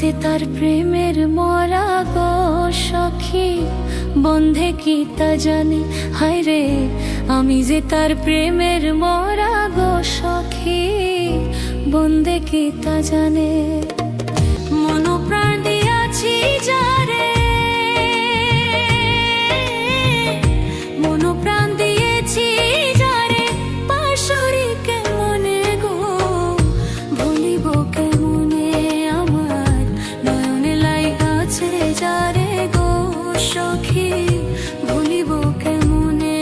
যে তার প্রেমের মরা গো সখী, বন্ধে কি তা জানে? হায় রে, আমি যে তার প্রেমের মরা গো সখী, বন্ধে কি তা জানে? মন প্রাণ দিয়াছি যারে, মন প্রাণ দিয়েছি যারে, পাশরি কেমনে গো ভুলিব কেমনে? আমার নয়নে লাইগাছে যারে গো সখী, ভুলিব কেমনে?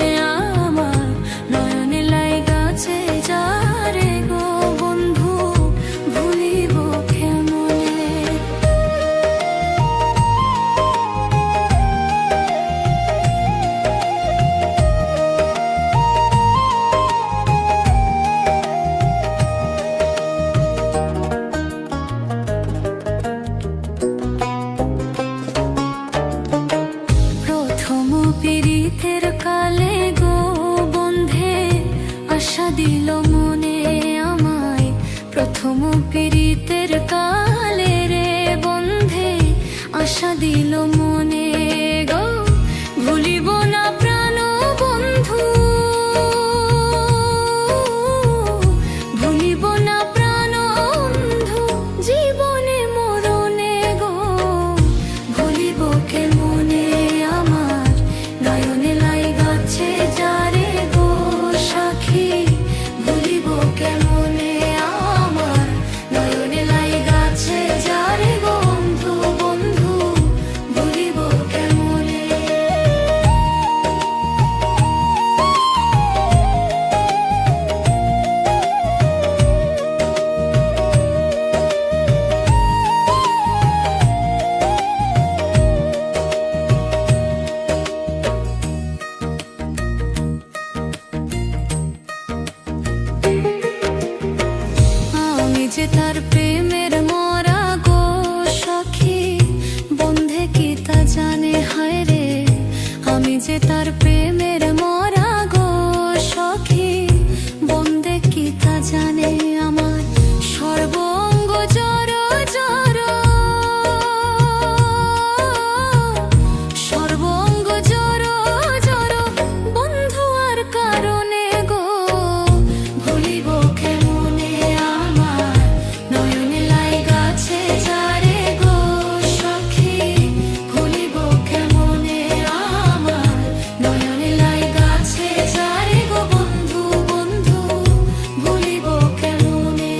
আমার নয়নে লাইগাছে যারে গো বন্ধু, ভুলিব কেমনে? প্রথম পীড়িতের কালে গো বন্ধে আশা দিল মনে আমায়, প্রথম পীড়িতের কালে রে বন্ধে আশা দিল মনে গো, ভুলিব না প্রাণ বন্ধু, ভুলিব না প্রাণ বন্ধু, জীবনে মরণে গো ভুলিব কেমনে? আমার নয়নে লাইগাছে যারে গো সখী, ভুলিব কেমনে? আমার নয়নে লাইগাছে যারে গো বন্ধু, বন্ধু, ভুলিব কেমনে? আমি যে তার প্রেমের মরা গো সখী, বন্ধে কি তা জানে? হায় রে, আমি যে তার প্রেমের মরা গো সখী, বন্ধে কি তা জানে? আমার সর্বঙ্গ জড় জড়, সর্বঙ্গ জড় জড়, বন্ধু আর কারণে গো ভুলিব কেমনে? আমার নয়নে লাইগাছে যারে গো সখী, ভুলিব কেমনে? আমার নয়নে লাইগাছে যারে গো বন্ধু, বন্ধু, ভুলিব কেমনে?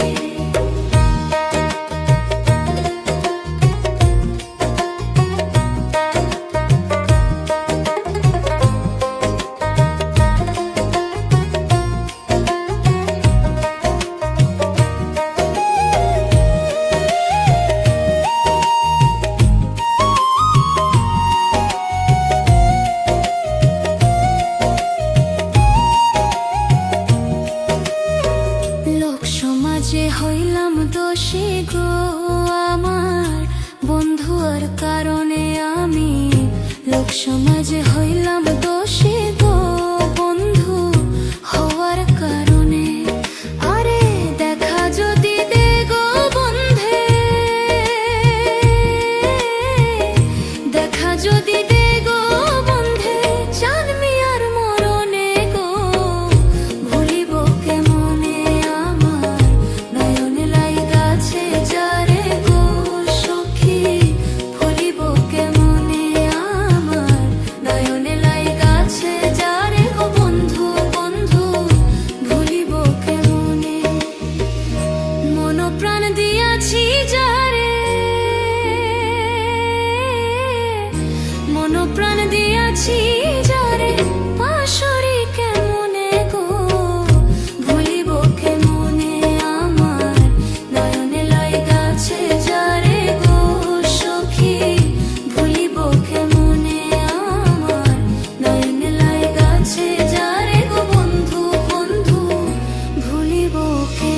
লোক সমাজে হইলাম দোষী গো আমার বন্ধু আর কারণে, আমি লোক সমাজে হইলাম দোষী গো বন্ধু হওয়ার কারণে। আরে দেখা যদি দে গো বন্ধে, দেখা যদি দে গো বন্ধে, জানবি আর মরণে গো ভুলিব কেমনে? আমার নয়নে লাইগাছে যারে গো সখী, ভুলিব কেমনে? আমার নয়নে লাইগাছে যারে গো বন্ধু, বন্ধু, ভুলিব কেমনে? মন প্রাণ দিয়াছি যারে, মন প্রাণ দিয়াছি যারে, পাশরি কেমনে গো ভুলিব কেমনে? আমার নয়নে লাইগাছে যারে গো সখী, ভুলিব কেমনে? আমার নয়নে লাইগাছে যারে গো বন্ধু, বন্ধু, ভুলিব কেমনে?